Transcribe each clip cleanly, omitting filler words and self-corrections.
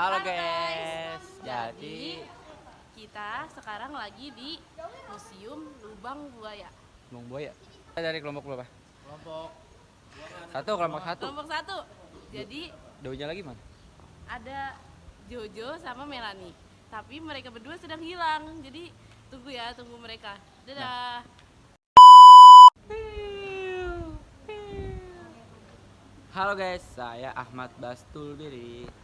Halo guys. Jadi kita sekarang lagi di Museum Lubang Buaya. Lubang Buaya. Dari kelompok berapa? Kelompok Kelompok satu. Kelompok 1. Jadi Daunya lagi mana? ada Jojo sama Melani. Tapi mereka berdua sedang hilang. Jadi tunggu mereka. Dadah. Halo guys, saya Ahmad Bastul Diri.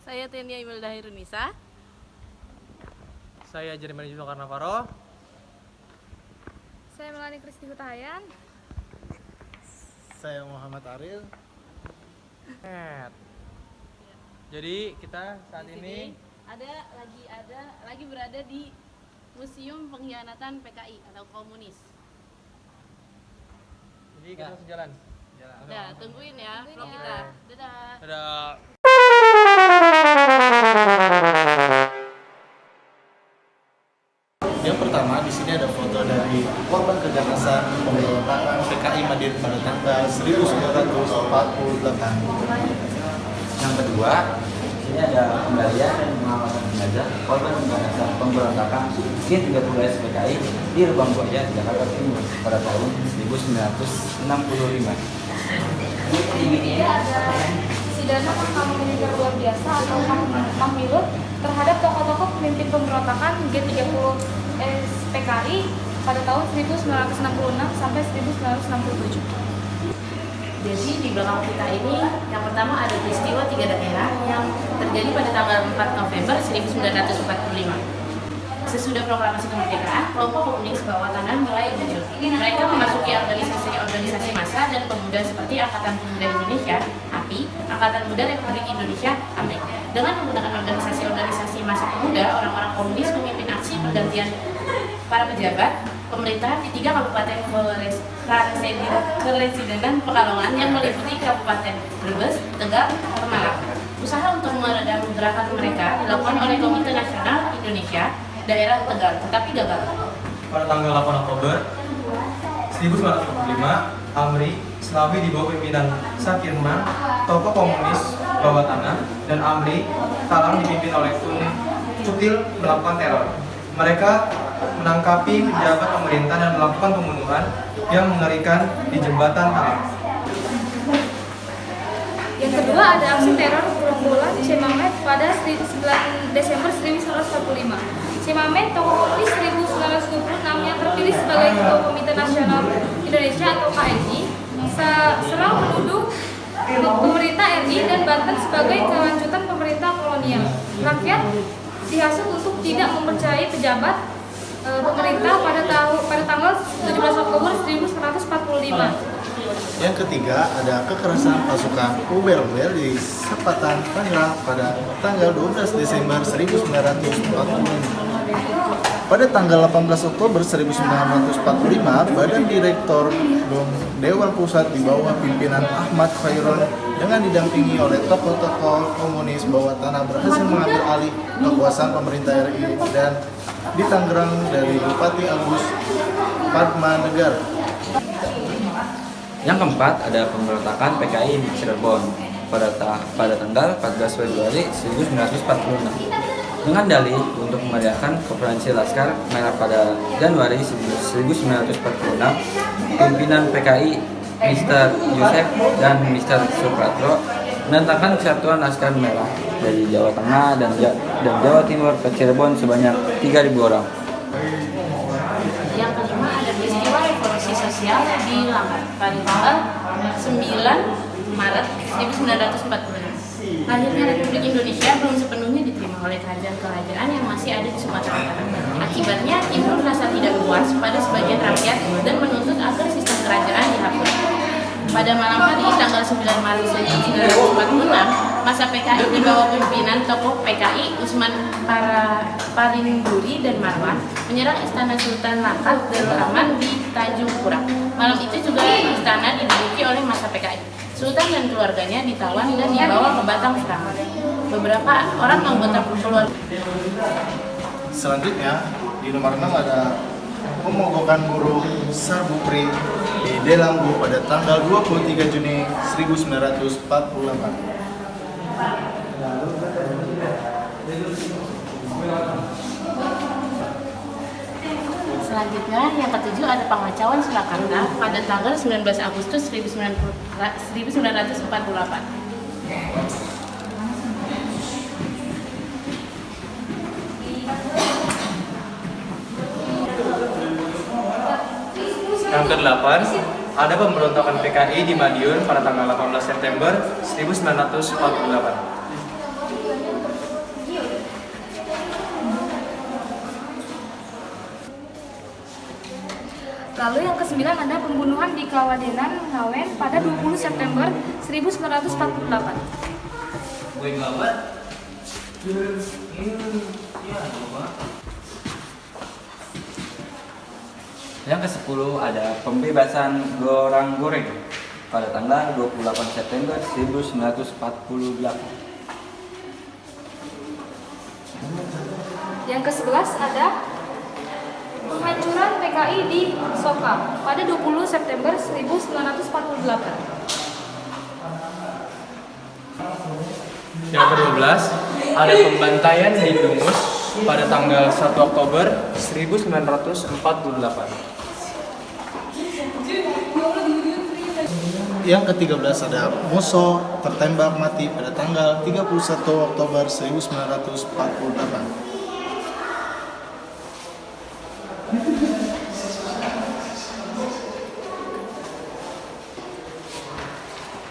Saya Tenia Imelda Hirunisa. saya Jeremy Juno Karnavaro. Saya Melani Kristi Hutahayan. Saya Muhammad Aril. Jadi kita saat Di ini sini ada lagi berada di Museum Pengkhianatan PKI atau Komunis. jadi kita langsung jalan. Udah, tungguin ya vlog kita. Dadah. Ada Yang pertama di sini ada foto dari korban keganasan pemberontakan PKI Madrid pada tanggal 1948. Yang kedua, ini ada penggalian dan pengamatan jenazah korban keganasan pemberontakan G30 SPKI di Lubang Buaya, Jakarta Timur pada tahun 1965. Ini ada Sidana Mahkamah Militer Luar Biasa atau Mahmilut terhadap tokoh-tokoh pemimpin pemberontakan G30 SPKI pada tahun 1966 sampai 1967. Jadi di belakang kita ini yang pertama ada peristiwa 3 daerah yang terjadi pada tanggal 4 November 1945. Sesudah proklamasi kemerdekaan, kelompok komunis bawah tanah mulai muncul. Mereka memasuki organisasi massa dan pemuda seperti Angkatan Pemuda Indonesia (API), Angkatan Muda Republik Indonesia (AMRI). Dengan menggunakan organisasi massa pemuda, orang-orang komunis memimpin aksi pergantian para pejabat pemerintahan di 3 kabupaten keresidenan Pekalongan yang meliputi Kabupaten Brebes, Tegal, Pemalang. Usaha untuk meredam gerakan mereka dilakukan oleh Komite Nasional Indonesia daerah Tegal, tetapi gagal. pada tanggal 8 Oktober 1945, AMRI Slawi di bawah pimpinan Sakirman, tokoh komunis bawah tanah, dan AMRI Talang dipimpin oleh Tun Cutil melakukan teror. Mereka menangkapi pejabat pemerintah dan melakukan pembunuhan yang mengerikan di jembatan Talang. Yang kedua ada aksi teror gerombolan Cimamet pada 9 Desember 1945. Cimamet, tokoh komunis 1926 yang terpilih sebagai Ketua Komite Nasional Indonesia atau KNI, serang menuduh pemerintah RI dan Banten sebagai kelanjutan pemerintah kolonial. Rakyat dihasut untuk tidak mempercayai pejabat pemerintah pada tanggal 17 Oktober 1945. Yang ketiga ada kekerasan pasukan Uber-Uber di Sepatan, Tangerang pada tanggal 12 Desember 1945. Pada tanggal 18 Oktober 1945, Badan Direktor Dewan Pusat di bawah pimpinan Ahmad Khairun dengan didampingi oleh tokoh-tokoh komunis bawah tanah berhasil mengambil alih kekuasaan pemerintah RI dan di Tangerang dari Bupati Agus Padmanegara. Yang keempat, ada pemberontakan PKI di Cirebon pada tanggal 14 Februari 1946. Dengan dalih untuk memeriahkan konferensi Laskar Merah pada Januari 1946, pimpinan PKI Mr. Yusef dan Mr. Supratro menentangkan kesatuan Laskar Merah dari Jawa Tengah dan Jawa Timur ke Cirebon sebanyak 3.000 orang. Yang kelima ada peristiwa revolusi sosial di Langkat pada tanggal 9 Maret 1945. Lahirnya Republik Indonesia belum sepenuhnya diterima oleh kerajaan-kerajaan yang masih ada di Sumatera Utara. Akibatnya timbul rasa tidak puas pada sebagian rakyat dan menuntut agar sistem kerajaan dihapus. Pada malam hari tanggal 9 Maret 1946, masa PKI di bawah pimpinan tokoh PKI Usman Paringburi dan Marwan menyerang Istana Sultan Langkat Darul Aman di Tanjung Pura. Malam itu juga istana diduduki oleh masa PKI. Sultan dan keluarganya ditawan dan dibawa ke Batang Serangan. Beberapa orang anggota keluarga. Selanjutnya di nomor 6 ada pemogokan buruh Sarbupri di Delanggu pada tanggal 23 Juni 1948. Selanjutnya, yang ketujuh ada Pengacauan Surakarta pada tanggal 19 Agustus 1948. Yang kedelapan, ada pemberontakan PKI di Madiun pada tanggal 18 September 1948. Lalu yang kesembilan ada pembunuhan di Kawadenan Ngawen pada 20 September 1948. Yang ke-10 ada pembebasan Gorang Goreng pada tanggal 28 September 1948. Yang ke-11 ada penghancuran PKI di Soka pada 20 September 1948. Yang ke-12, ada pembantaian di Dungus pada tanggal 1 Oktober 1948. Yang ke-13 ada Musso tertembak mati pada tanggal 31 Oktober 1948.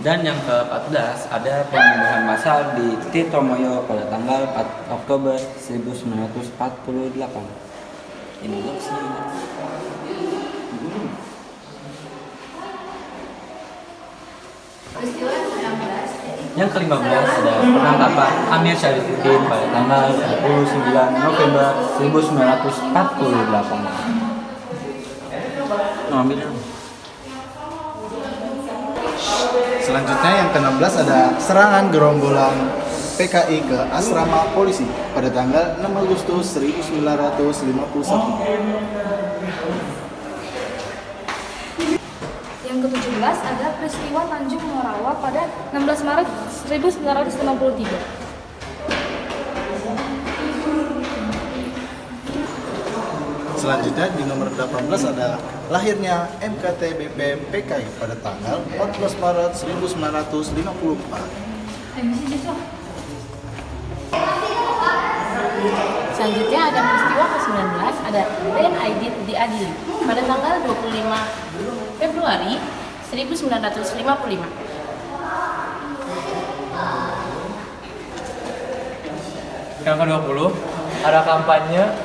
Dan yang ke-14 ada pembunuhan massal di Tirtomoyo pada tanggal 4 Oktober 1948. Ini loksnya. Yang ke-15 ada penangkapan Amir Syarifuddin pada tanggal 29 November 1948. Ambil dulu. Selanjutnya yang ke-16 ada serangan gerombolan PKI ke asrama polisi pada tanggal 6 Agustus 1951. Yang ke-17 ada peristiwa Tanjung Morawa pada 16 Maret 1953. Selanjutnya di nomor 18 ada lahirnya MKTBP PKI pada tanggal 14 Maret 1954. Selanjutnya ada peristiwa ke-19 ada Den Aidit diadili pada tanggal 25 Februari 1955. Yang ke-20, ada kampanye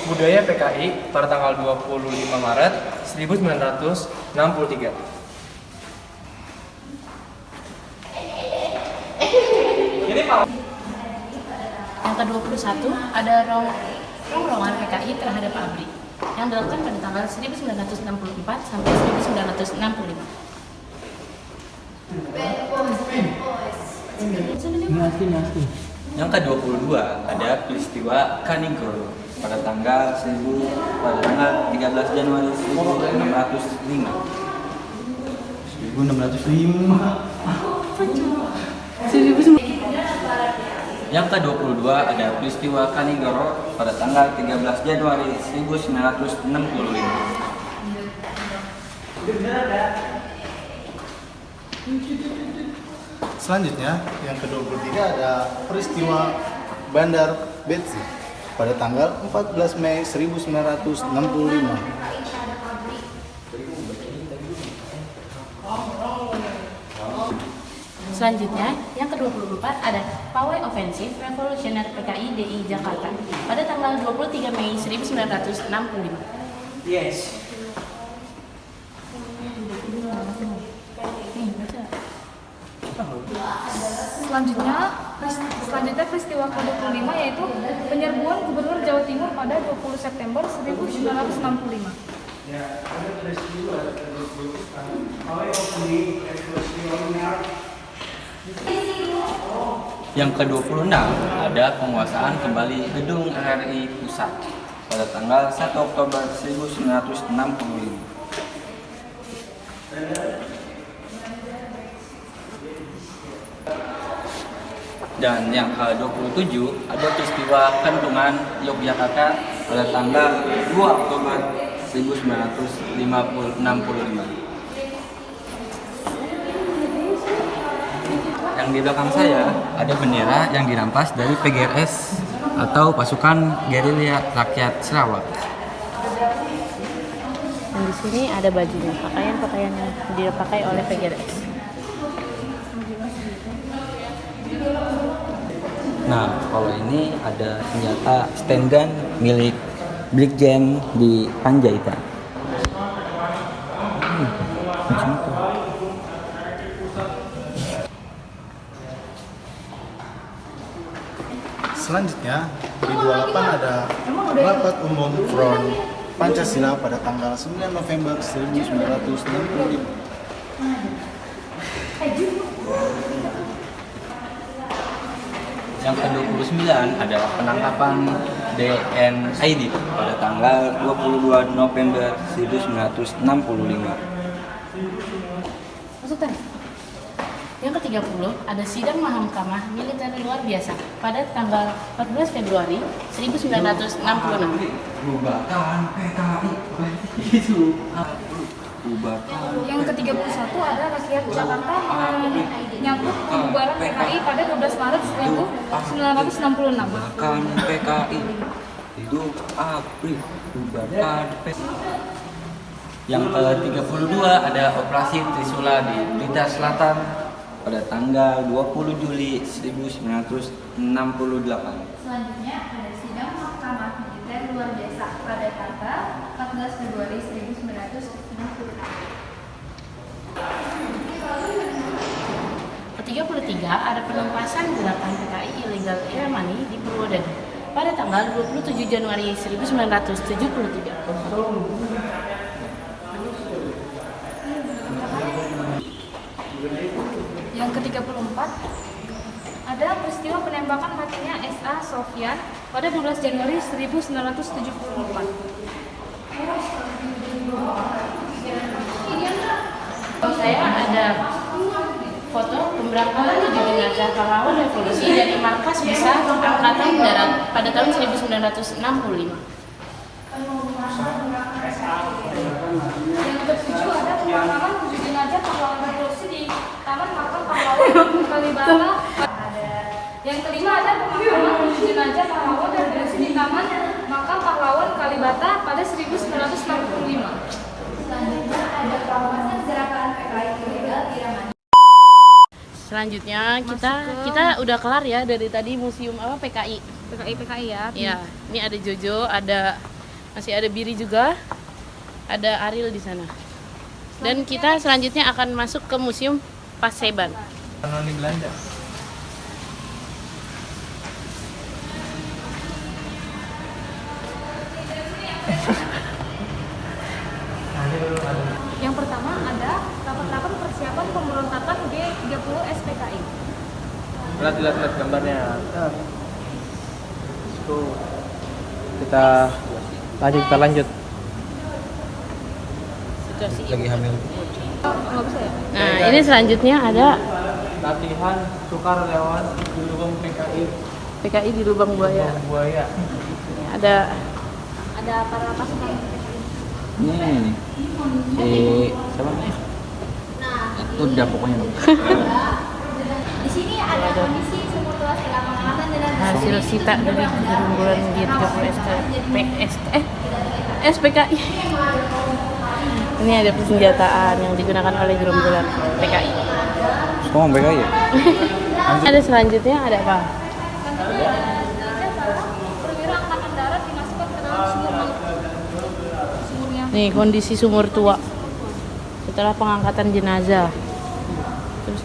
budaya PKI pada tanggal 25 Maret 1963. Yang ke-21 ada rongrongan PKI terhadap ABRI yang dilakukan pada tanggal 1964 sampai 1965. Yang ke-22 ada peristiwa Kanigoro pada tanggal 13 Januari 1605. Yang ke-22 ada peristiwa Kanigoro pada tanggal 13 Januari 1965. Selanjutnya yang ke-23 ada peristiwa Bandar Betsi pada tanggal 14 Mei 1965. Selanjutnya, yang ke-24 ada Pawai Ofensif Revolusioner PKI DI Jakarta pada tanggal 23 Mei 1965. Yes. Selanjutnya peristiwa ke-25 yaitu penyerbuan Gubernur Jawa Timur pada 20 September 1965. Yang ke-26 ada penguasaan kembali gedung RRI Pusat pada tanggal 1 Oktober 1965. Dan yang ke-27 ada peristiwa Kentungan Yogyakarta pada tanggal 2 Oktober 1965. Yang di belakang saya ada bendera yang dirampas dari PGRS atau Pasukan Gerilya Rakyat Sarawak. Dan di sini ada bajunya, pakaian-pakaian yang dipakai oleh PGRS. Nah, kalau ini ada senjata stand gun milik Brigjen di Panjaitan. Selanjutnya di 28 ada rapat umum Front Pancasila pada tanggal 9 November 1965. Yang ke-29 adalah penangkapan DNID pada tanggal 22 November 1965. Maksudnya? Yang ke-30 ada sidang Mahkamah Militer luar biasa pada tanggal 14 Februari 1966. Bubarkan PKI itu. Bubarkan. Yang ke-31 ada rakyat Jakarta menyambut pembubaran PKI pada 12 Maret 1966. Bubarkan PKI. Hidup ABRI. Bubarkan PKI. Yang ke-32 ada operasi Trisula di Blitar Selatan pada tanggal 20 Juli 1968. Selanjutnya ada sidang Mahkamah Militer luar biasa pada tanggal 14 Februari 1966. Ke-33 ada penumpasan gerakan PKI ilegal Era Money di Purwodadi pada tanggal 27 Januari 1973. Yang ke-34 ada peristiwa penembakan matinya SA Sofyan pada 12 Januari 1974. Saya ada foto pemberangkatan 7 jenazah pahlawan revolusi dari markas besar Angkatan Darat pada tahun 1965. Yang ke-7 ada pemakaman 7 jenazah pahlawan revolusi di Taman Makam Pahlawan Kalibata. Yang kelima ada pemakaman 7 jenazah pahlawan revolusi di Taman Makam Pahlawan Kalibata pada 1965. Selanjutnya ada pengupasan gerakan PKI ilegal Iramani. Selanjutnya kita udah kelar ya dari tadi museum apa PKI. PKI ya. Ya, ini ada Jojo, masih ada Biri juga, ada Ariel di sana. Dan kita selanjutnya akan masuk ke museum Paseban. Anonim Belanda. Yang pertama ada rapat-rapat persiapan pemberontakan G30 SPKI. Lihat gambarnya. Kita lanjut. Situasi Lagi hamil. Nggak bisa ya? Nah, ini selanjutnya ada Latihan sukarelawan di lubang PKI di Lubang Buaya. Buaya. Ini ada Para pasukan. Ini siapa? Itu udah pokoknya. Di sini ada kondisi sumur tua setelah pengangkatan jenazah. hasil sita dari gerombolan G30 SPKI. Ini ada persenjataan yang digunakan oleh gerombolan PKI. Semua PKI ya? Ada selanjutnya ada apa? Perwira Angkatan Darat dimasukkan ke dalam sumurnya. Nih kondisi sumur tua setelah pengangkatan jenazah. Terus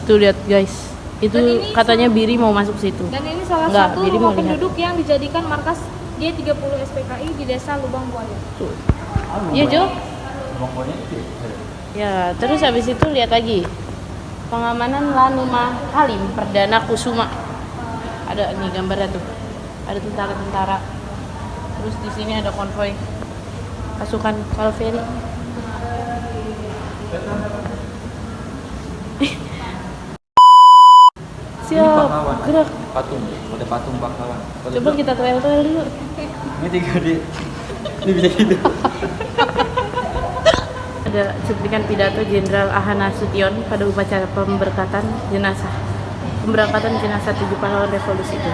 tuh lihat guys, itu katanya Biri mau masuk situ. Dan ini salah Enggak, satu Biri mau rumah lihat. penduduk yang dijadikan markas G30 SPKI di Desa Lubang Buaya. Tuh. Iya Jo? Ya, terus habis itu lihat lagi pengamanan Lanuma Halim Perdana Kusuma. Ada nih gambarnya tuh. Ada tentara-tentara. Terus di sini ada konvoy pasukan Kalveri. Siap, pahlawan. gerak. Patung, ada patung pahlawan. Coba kita toel dulu. Ini 3D. Ini bisa gitu. Ada cuplikan pidato Jenderal Ahmad Nasution pada upacara pemberangkatan jenazah 7 pahlawan revolusi itu.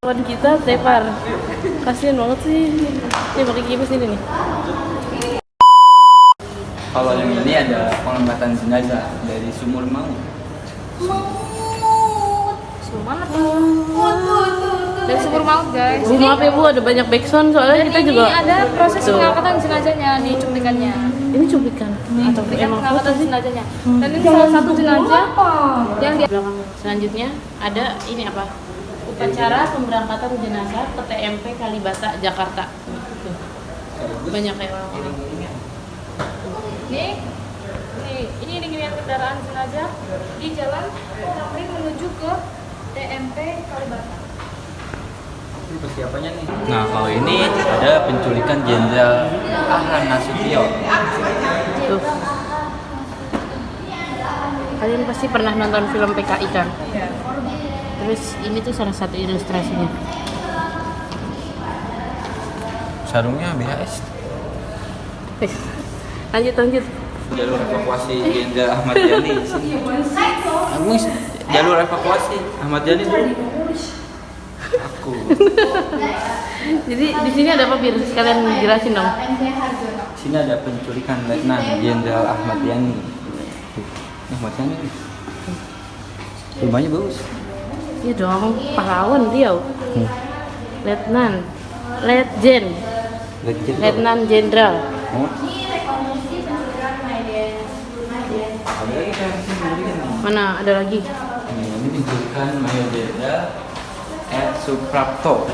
Kawan kita tepar, kasian banget sih. Ini pakai kipas ini nih. Kalau yang ini ada pengangkatan jenazah dari Sumur Maut. Mana tuh? Dari Sumur Maut, guys. Bu, maaf ya Bu, ada banyak backsound soalnya Dan kita ini juga ada proses Tuh. pengangkatan jenazahnya di cuplikannya. Ini cuplikan atau Cuplikan emang foto pengangkatan sih? jenazahnya. Dan ini salah satu jenazah yang di Belakang selanjutnya ada ini apa? Upacara pemberangkatan jenazah ke TMP Kalibata, Jakarta. Tuh. Banyak kayak orang-orang. ini dengan kendaraan jenazah di jalan Tamrin menuju ke TMP Kalibata. Ini persiapannya nih. Nah, kalau ini ada penculikan Jenderal Ahmad Nasution. Tuh. Kalian pasti pernah nonton film PKI kan? Terus ini tuh salah satu ilustrasinya. Sarungnya BHS. Lanjut. Jalur evakuasi Jenderal Ahmad Yani. Aku jalur evakuasi Ahmad Yani dulu. Aku. Jadi di sini ada apa biar sekalian jelasin dong. Sini ada penculikan Letnan Jenderal Ahmad Yani. Tuh, Ahmad Yani. Rumahnya bagus. Iya dong, pahlawan dia. Letnan Jenderal. Oh. Ada lagi kan penculikan nih. Mana ada lagi? Ini penculikan Mayor Jenderal Ed Suprapto.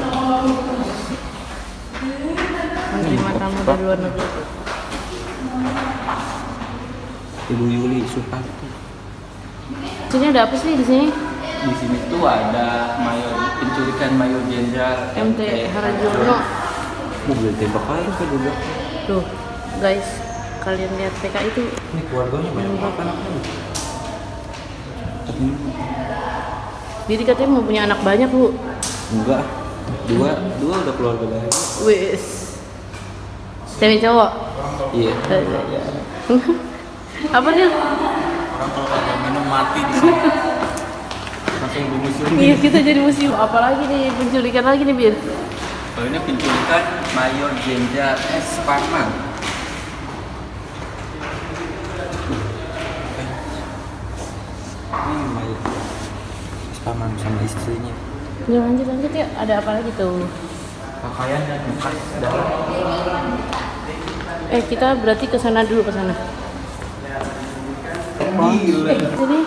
Menerima tamu dari luar negeri. Ibu Yuli Suprapto. Di sini ada apa sih di sini? Di sini tuh ada penculikan Mayor Jenderal MT Harjono. Mobil tembak lagi ke juga. Tuh, guys, kalian lihat PKI itu Ini keluarganya banyak banget anaknya. Diri katanya mau punya anak banyak, Bu. Enggak, dua udah keluarga lagi. Wis. Cewek cowok. Iya. Apa dia? Orang kalau kagak minum mati di sini. Langsung di museum. Iya, kita jadi museum. Apalagi nih penculikan lagi nih, Bir. Kalau ini penculikan Mayor Jenderal S. Parman. Ini Mayor S. Parman sama istrinya. Ya, lanjut ya. Ada apa lagi tuh? Pakaian dan bekas darah. Kita berarti ke sana dulu ke sana. Gila. Jadi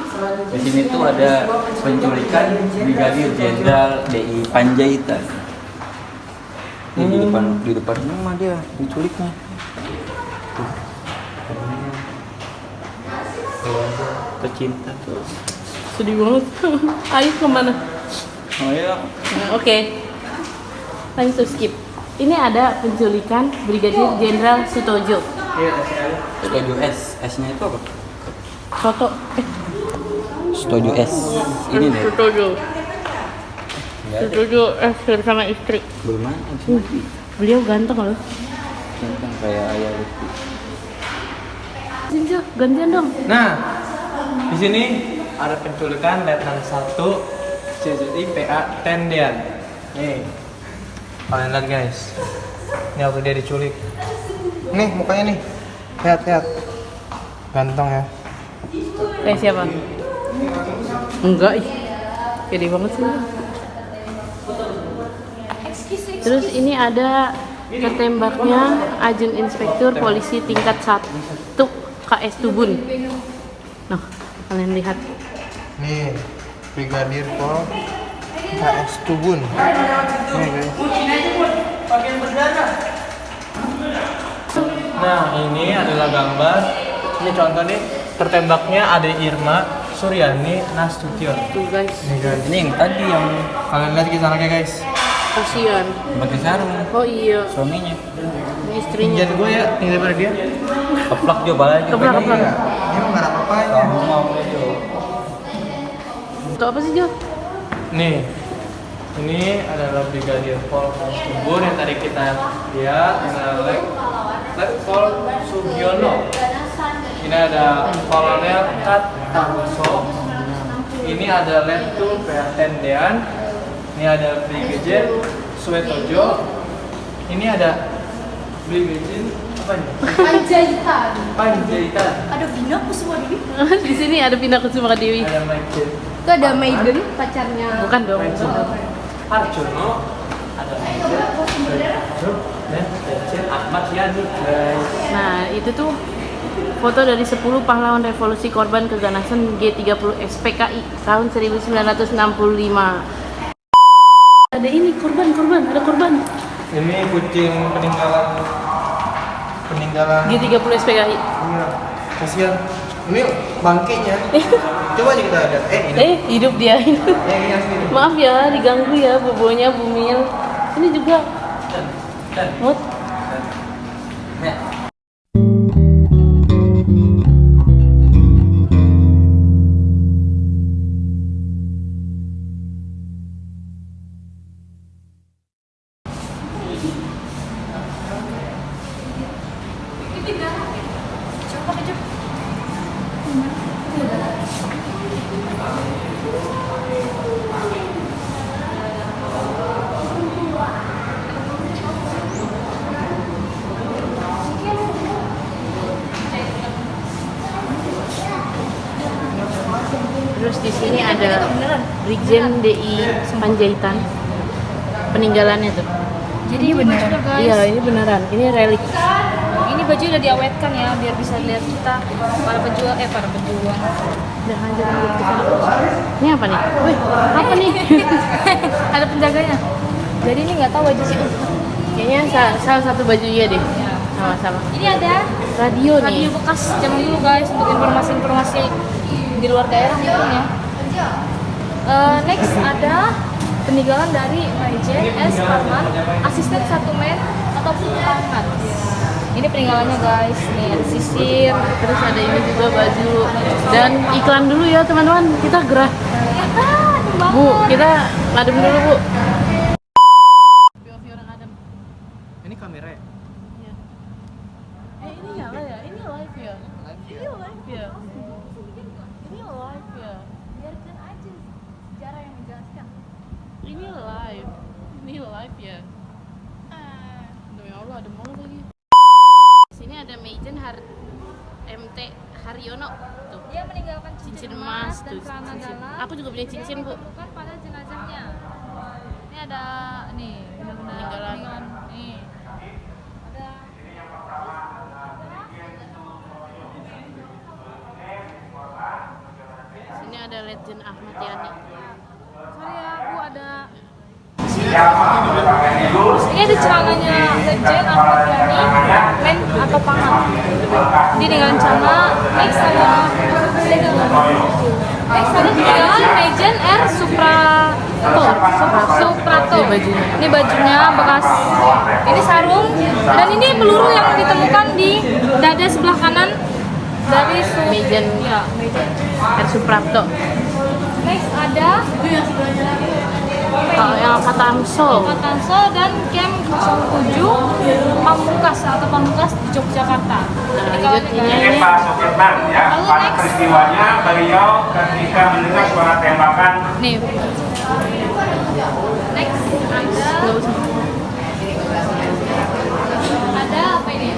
Di sini tuh ada penculikan Brigadir Jenderal DI Panjaitan. Ini di depan rumah dia diculiknya. Tuh. Keluarga tercinta tuh. sedih banget. Ayo kemana? Oh iya. Oke. Lanjut skip. Ini ada penculikan Brigadir Jenderal Sutojo. Studio S. S-nya itu apa? Foto. Studio S. Ini deh. Sutojo. Enggak ada. Sutojo bersama istri. Belum ada. Beliau ganteng loh. Tentang kayak ayah Lutfi. Sinja, gantian dong. Nah, di sini ada penculikan Letnan 1 CZI PA Tendian. Nih, kalian lihat guys. Ini waktu dia diculik. Nih mukanya nih, lihat. Ganteng ya. Siapa? Enggak, ih. Pede banget sih. Terus ini ada ketembaknya Ajun Inspektur Polisi tingkat 1 KS Tubun. Nah, kalian lihat. Nih, Brigadir Pol KS Tubun. Nih guys. Nah, ini adalah gambar. Ini contoh nih, tertembaknya Ade Irma Suryani Nasution. Tuh guys, Nih guys. Ini yang tadi yang Kalian lihat kisah anaknya guys. kasihan. pakai sarung. Oh iya, Suaminya. ini istrinya. Pinjam gue ya, tinggal daripada dia. Keplak juga balanya. Keplak. Iya, dia mah nggak ada apa-apa. apanya? Kamu mau video? Untuk apa sih Jo? Nih, ini adalah Brigadir Pol Subur yang tadi kita lihat. Ini adalah Letkol Sugiono. Ini ada Kolonel Kat Tahuso. Ini ada Letkol Tendean. Ini ada Brigadir Suetojo. Ini ada Brigadir apa ini? Panjaitan. Ada Vina Kusuma Dewi. Di sini ada Vina Kusuma Dewi. Ada Majen. Itu ada Maiden pacarnya. Bukan dong. Harjono. Ada Majen. Suetojo. Dan Majen Ahmad Yani, guys. Nah, itu tuh foto dari 10 pahlawan revolusi korban keganasan G30 SPKI tahun 1965. Ada ini korban, ada korban. Ini kucing peninggalan G30 SPKI. Iya, kasihan. Ini bangkainya. Coba aja kita lihat. Hidup dia. Ya, ini asli. Maaf ya, diganggu ya bobonya Bumil. Ini juga. Mut. Ya. Terus di sini ada Brigjen DI Panjaitan. Peninggalannya tuh. Jadi ini beneran guys. Iya, ini beneran. Ini relik. Ini baju udah diawetkan ya biar bisa lihat kita para pejuang. Udah lanjut ke sana. Ini apa nih? Wih, apa nih? Ada penjaganya. Jadi ini nggak tahu baju sih. Kayaknya salah satu baju iya deh. Sama-sama. Ini ada Radio radio nih. bekas zaman dulu guys untuk informasi-informasi di luar daerah mungkin ya. Next ada peninggalan dari Majen S. Parman, asisten 1 men ataupun tangan. Ini peninggalannya guys, nih ada sisir. Terus ada ini juga baju. Dan iklan dulu ya teman-teman. Kita gerah. Ya, aduh Bu, banget. kita ngadem dulu Bu. Ini kamera ya? Ini nyala ya? Ini live ya? Ini live ya? Ini live ya? Biarkan aja sejarah yang menjelaskan. Ini live. Ini live ya? Demi Allah ada mau lagi. Sini ada Majen MT Haryono tuh. Dia meninggalkan Cincin emas dan tuh. celana Cincin. dalam. Aku juga punya cincin Bu. Bukan pada jenazahnya. Ini ada nih benar-benar Peninggalan. nih. Ada Sini ada Legend Ahmad Yani. sorry ya Bu, ada ini ada celananya Legend Ahmad Yani men atau pangan. Ini dengan celana. Next ada peninggalan Majen R. Suprato. Ini bajunya bekas. Ini sarung dan ini peluru yang ditemukan di dada sebelah kanan dari Majen. Ya, Majen. R. Suprapto. Next ada Kalau yang Katamso. Katanso dan Camp 07 Pamungkas di Yogyakarta. Ini kawan lanjut guys. Ini Pak Sukirman ya, Lalu pada next. peristiwanya beliau ketika mendengar suara tembakan Nih. Next ada apa ini?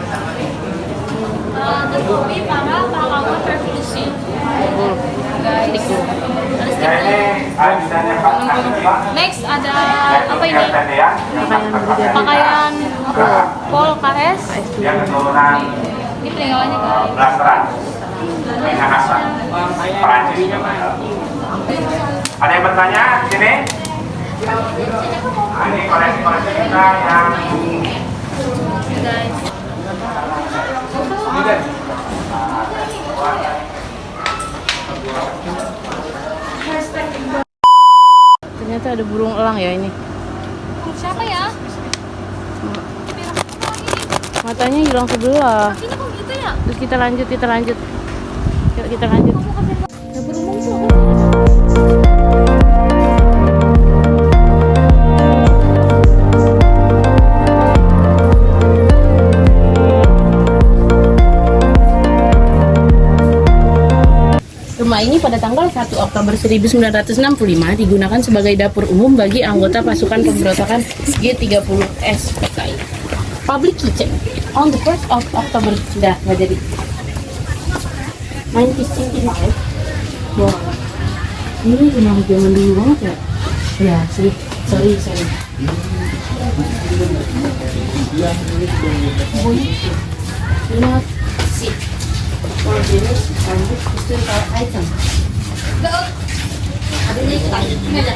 Terkopi para pahlawan revolusi. Guys. Ada ya stiker. ini misalnya Pak Next ada apa ini? ya, Pakaian Pol KS. yang keturunan Ini peninggalannya guys. Blasteran Minahasa Perancis. Ada yang bertanya di sini? Nah, ini koleksi-koleksi kita yang Guys. Ternyata ada burung elang ya ini. Siapa ya? Matanya hilang sebelah. Kakinya kok gitu ya? Terus kita lanjut. Yuk kita lanjut. Dapur umum tuh. Rumah ini pada tanggal 1 Oktober 1965 digunakan sebagai dapur umum bagi anggota pasukan pemberontakan G30S PKI. Public kitchen on the 1st of October. Sudah, nggak jadi. 1965. Wah, ini rumah zaman dulu banget ya? Ya, sorry. Not sit. Or jenis rambut historical item. Adanya itu tadi, ini ada.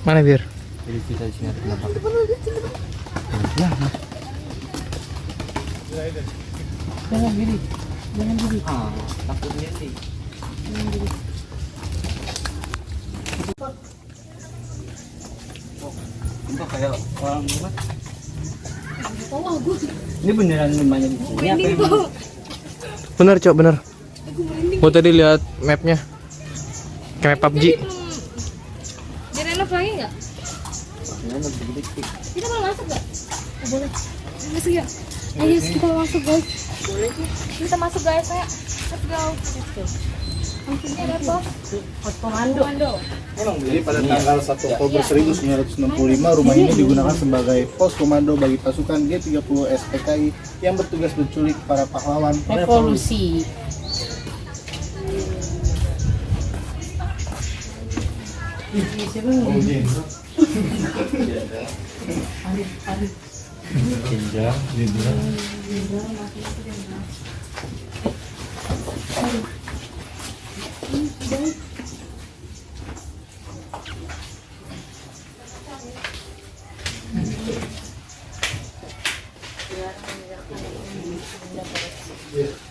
Mana biar? Jadi kita di sini ada penampakan. Jangan diri. Takutnya sih. Enggak kayak orang rumah. Ini beneran rumahnya di sini apa emang? Bener Cok, bener. Gua tadi lihat mapnya. Kayak map PUBG. Direnov lagi nggak? Kita mau masuk nggak? Oh, boleh. Masuk ya? Ayo kita masuk guys. Boleh. Kita masuk guys ya. Let's go. Maksudnya ada apa? Pos komando. Jadi pada tanggal 1 Oktober 1965 rumah ini digunakan sebagai pos komando bagi pasukan G30S PKI yang bertugas menculik para pahlawan Revolusi.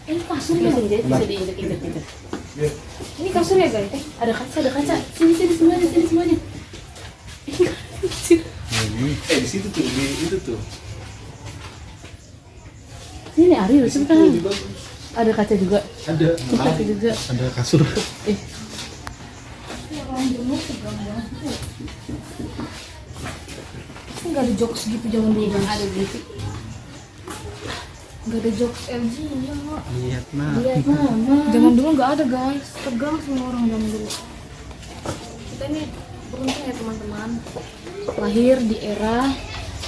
Ini kasurnya bisa diinjek-injek. Ini kasur ya guys? Ada kaca. Sini semuanya. di situ tuh, di itu tuh. Ini Ariel sebentar. Ada kaca juga. Ada. Kaca juga. Ada kasur. Nggak ada jokes gitu zaman dulu kan? Ada gitu. Nggak ada jokes LG ya. Lihat nah. Lihat mama. Zaman dulu nggak ada guys. Tegang semua orang zaman dulu. Kita ini beruntung ya teman-teman. Lahir di era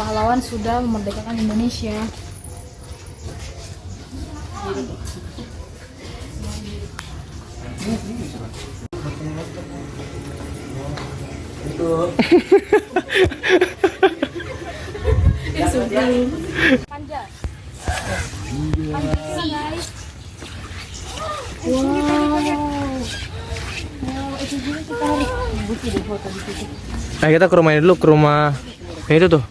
pahlawan sudah memerdekakan Indonesia. Panja. Guys. Itu juga kita tarik. Bukti di foto di situ. Nah, kita ke rumah ini dulu, ke rumah yang itu tuh.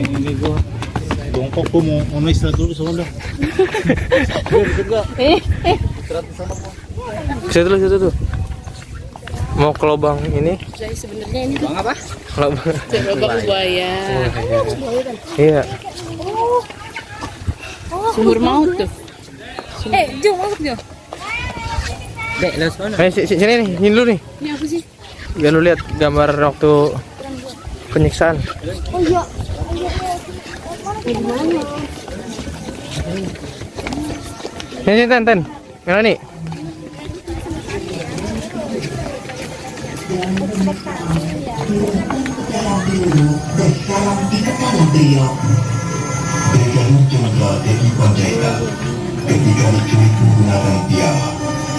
Ini gua bongkok gua mau istirahat dulu soalnya. Situ tuh. Mau ke lubang ini. Guys, sebenarnya ini Bang apa? Lubang. lubang buaya. Iya. Sumur maut tuh. Jo masuk Jo. Dek, let's go. Ayo sini nih, ini dulu nih. Ini apa sih? Biar lu lihat gambar waktu penyiksaan. Oh iya. Gimana? Ini Ten. Mana nih? Brigadir Jenderal Edi Panjaitan ketika diculik menggunakan piala,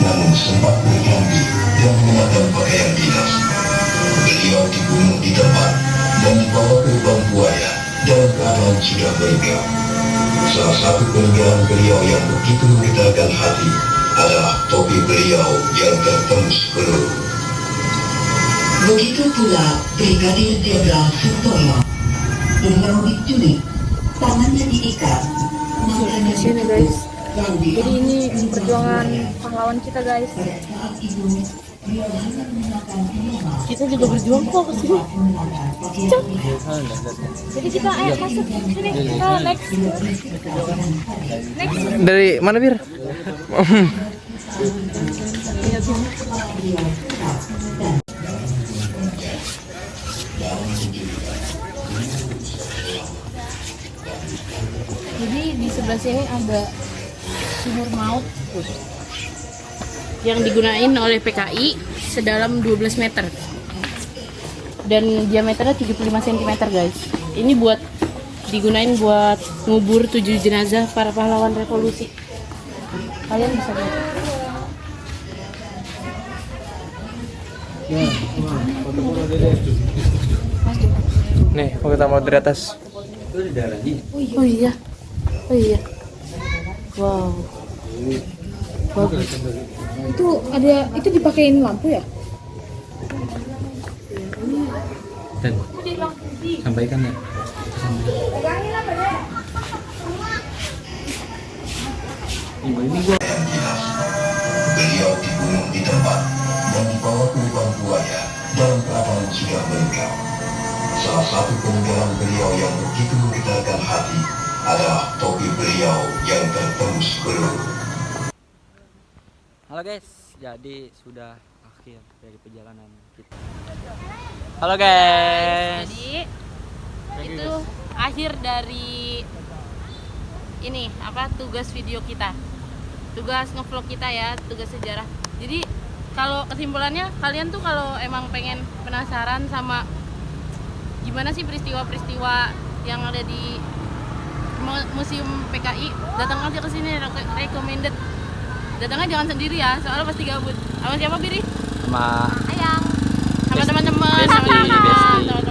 namun sempat berganti dan mengenakan pakaian dinas. Beliau dibunuh di tempat dan dibawa ke lubang buaya dalam keadaan sudah meninggal. Salah satu peninggalan beliau yang begitu menggetarkan hati adalah topi beliau yang tertembus peluru. Begitu pula Brigadir Jenderal Sutomo. Beliau diculik, tangannya diikat, matanya ditutup, lalu Jadi ini perjuangan pahlawan kita guys. Kita juga berjuang kok kesini. Jadi kita masuk sini ke next. Dari mana, Bir? Jadi di sebelah sini ada sumur maut yang digunain oleh PKI sedalam 12 meter dan diameternya 75 cm guys. Ini buat digunain buat ngubur 7 jenazah para pahlawan revolusi. Kalian bisa lihat. Nih, mau kita mau dari atas. Oh iya. Oh iya. Wow. Bagus. Itu dipakein lampu ya? Dan sampaikan ya. Beliau dibunuh di tempat dan dibawa ke lubang buaya dalam keadaan sudah meninggal. Salah satu peninggalan beliau yang begitu menggetarkan hati adalah topi beliau yang tertembus peluru. Halo guys, jadi sudah akhir dari perjalanan kita. Halo guys. Jadi itu akhir dari ini tugas video kita, tugas ngevlog kita ya, tugas sejarah. Jadi kalau kesimpulannya, kalian tuh kalau emang pengen penasaran sama gimana sih peristiwa-peristiwa yang ada di Museum PKI, datang aja ke sini, recommended. Datangnya jangan sendiri ya, soalnya pasti gabut. Sama siapa, Biri? Sama Ayang. Sama Besti. teman-teman, Besti, sama Besti. teman-teman.